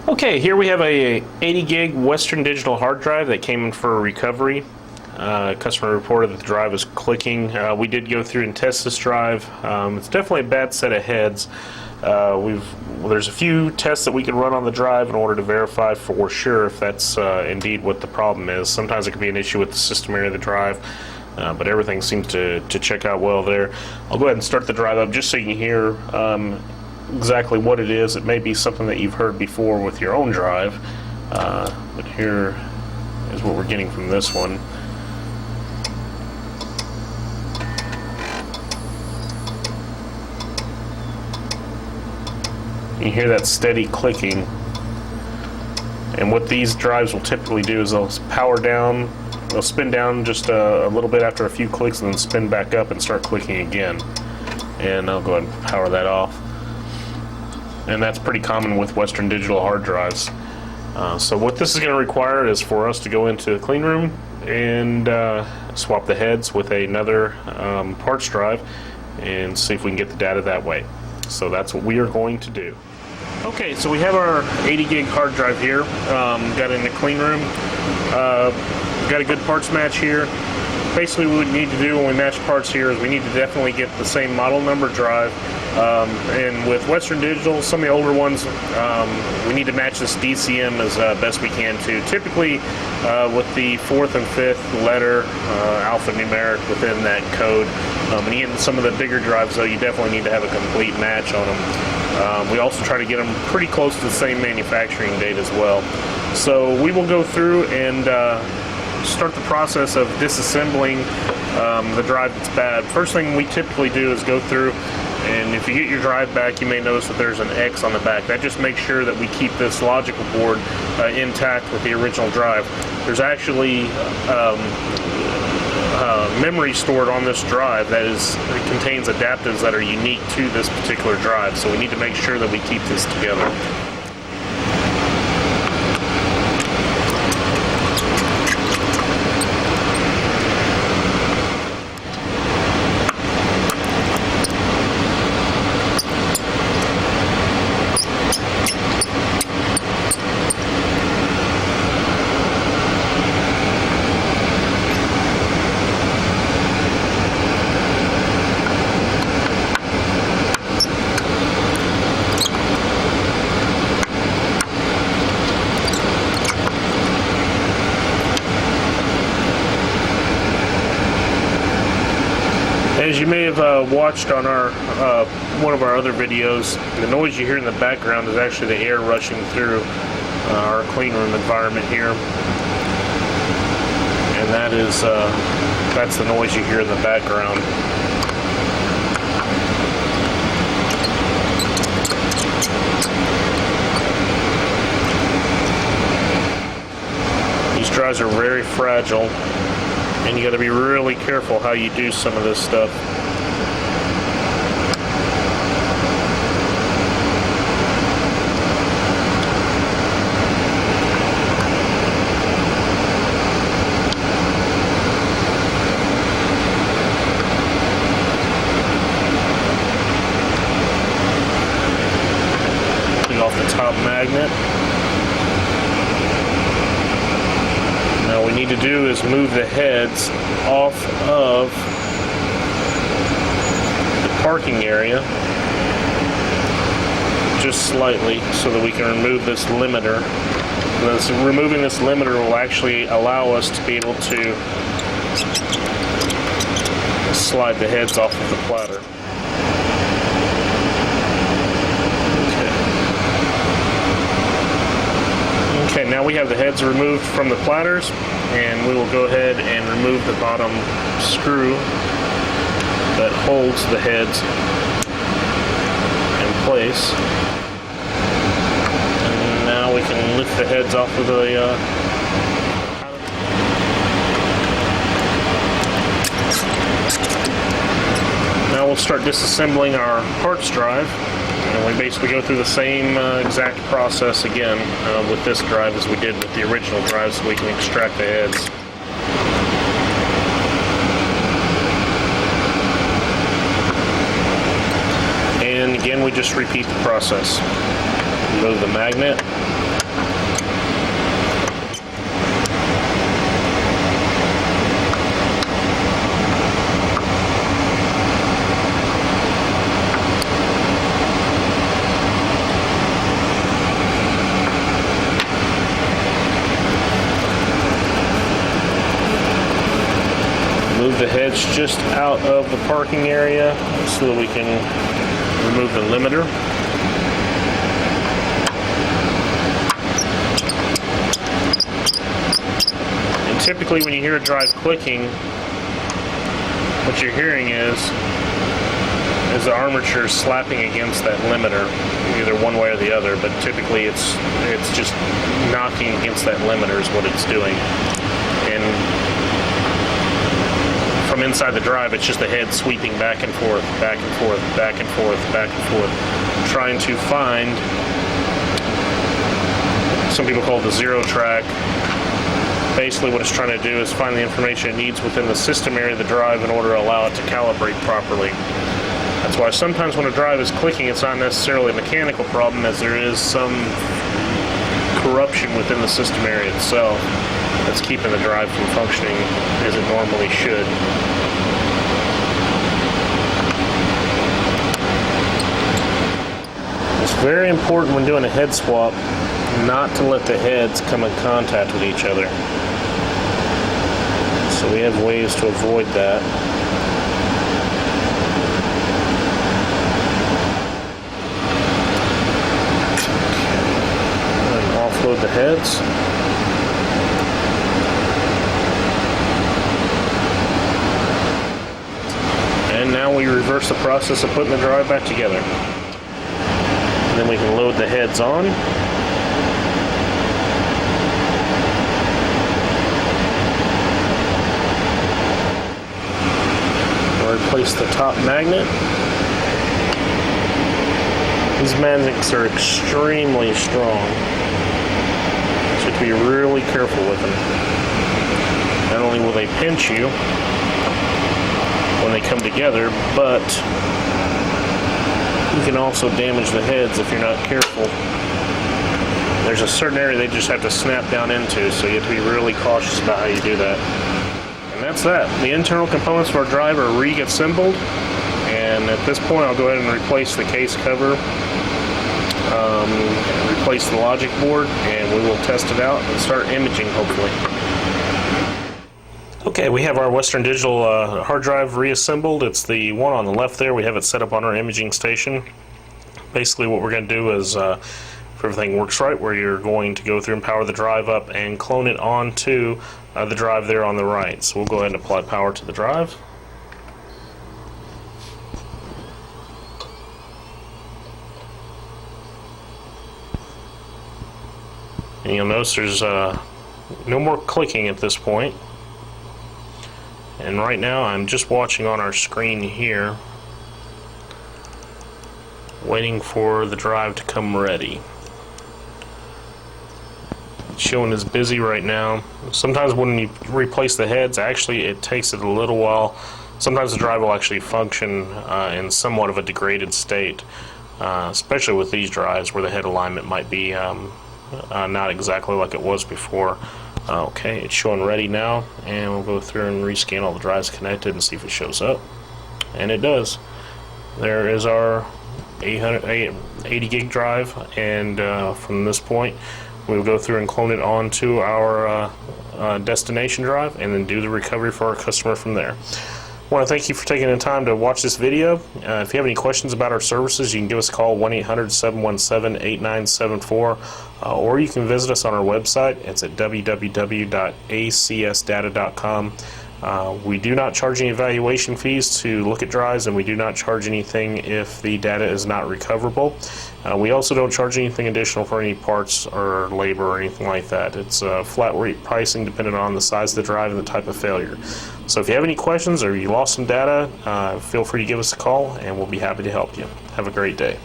Okay, here we have a 80 gig Western Digital hard drive that came in for a recovery. Customer reported that the drive was clicking. We did go through and test this drive. It's definitely a bad set of heads. There's a few tests that we can run on the drive in order to verify for sure if that's indeed what the problem is. Sometimes it can be an issue with the system area of the drive, but everything seems to check out well there. I'll go ahead and start the drive up just so you can hear exactly what it is. It may be something that you've heard before with your own drive, but here is what we're getting from this one. You hear that steady clicking, and what these drives will typically do is they'll power down, they'll spin down just a little bit after a few clicks and then spin back up and start clicking again. And I'll go ahead and power that off. And that's pretty common with Western Digital hard drives. So what this is going to require is for us to go into the clean room and swap the heads with another parts drive and see if we can get the data that way. So that's what we are going to do. Okay, so we have our 80 gig hard drive here. Got it in the clean room. Got a good parts match here. Basically what we need to do when we match parts here is we need to definitely get the same model number drive. And with Western Digital, some of the older ones, we need to match this DCM as best we can too. Typically, with the 4th and 5th letter alphanumeric within that code. When you get into some of the bigger drives, though, you definitely need to have a complete match on them. We also try to get them pretty close to the same manufacturing date as well. So we will go through and start the process of disassembling the drive that's bad. First thing we typically do is go through, and if you get your drive back, you may notice that there's an X on the back. That just makes sure that we keep this logical board intact with the original drive. There's actually memory stored on this drive that contains adapters that are unique to this particular drive, so we need to make sure that we keep this together. As you may have watched on our one of our other videos, the noise you hear in the background is actually the air rushing through our clean room environment here, and that's the noise you hear in the background. These drives are very fragile, and you got to be really careful how you do some of this stuff. Take off the top magnet. Now what we need to do is move the heads off of the parking area just slightly so that we can remove this limiter. Removing this limiter will actually allow us to be able to slide the heads off of the platter. Okay, now we have the heads removed from the platters, and we will go ahead and remove the bottom screw that holds the heads in place. And now we can lift the heads off of the now we'll start disassembling our parts drive. And we basically go through the same exact process again with this drive as we did with the original drive, so we can extract the heads. And again, we just repeat the process. Remove the magnet. heads just out of the parking area so that we can remove the limiter. And typically when you hear a drive clicking, what you're hearing is the armature slapping against that limiter, either one way or the other, but typically it's just knocking against that limiter is what it's doing. And from inside the drive, it's just the head sweeping back and forth, back and forth, back and forth, back and forth, trying to find, some people call it the zero track. Basically what it's trying to do is find the information it needs within the system area of the drive in order to allow it to calibrate properly. That's why sometimes when a drive is clicking, it's not necessarily a mechanical problem, as there is some corruption within the system area itself that's keeping the drive from functioning as it normally should. It's very important when doing a head swap not to let the heads come in contact with each other. So we have ways to avoid that. Offload the heads. And now we reverse the process of putting the drive back together. And then we can load the heads on. Replace the top magnet. These magnets are extremely strong, so you have to be really careful with them. Not only will they pinch you when they come together, but you can also damage the heads if you're not careful. There's a certain area they just have to snap down into, so you have to be really cautious about how you do that. And that's that. The internal components of our drive are re-assembled, and at this point I'll go ahead and replace the case cover, replace the logic board, and we will test it out and start imaging hopefully. Okay, we have our Western Digital hard drive reassembled. It's the one on the left there. We have it set up on our imaging station. Basically what we're going to do is, if everything works right, where you're going to go through and power the drive up and clone it onto the drive there on the right. So we'll go ahead and apply power to the drive. And you'll notice there's no more clicking at this point. And right now I'm just watching on our screen here, waiting for the drive to come ready. Showing is busy right now. Sometimes when you replace the heads, actually it takes it a little while. Sometimes the drive will actually function in somewhat of a degraded state, especially with these drives where the head alignment might be not exactly like it was before. Okay, it's showing ready now, and we'll go through and rescan all the drives connected and see if it shows up. And it does. There is our 80 gig drive, and from this point we'll go through and clone it onto our destination drive and then do the recovery for our customer from there. I want to thank you for taking the time to watch this video. If you have any questions about our services, you can give us a call, 1-800-717-8974, or you can visit us on our website. It's at www.acsdata.com. We do not charge any evaluation fees to look at drives, and we do not charge anything if the data is not recoverable. We also don't charge anything additional for any parts or labor or anything like that. It's flat rate pricing depending on the size of the drive and the type of failure. So if you have any questions or you lost some data, feel free to give us a call and we'll be happy to help you. Have a great day.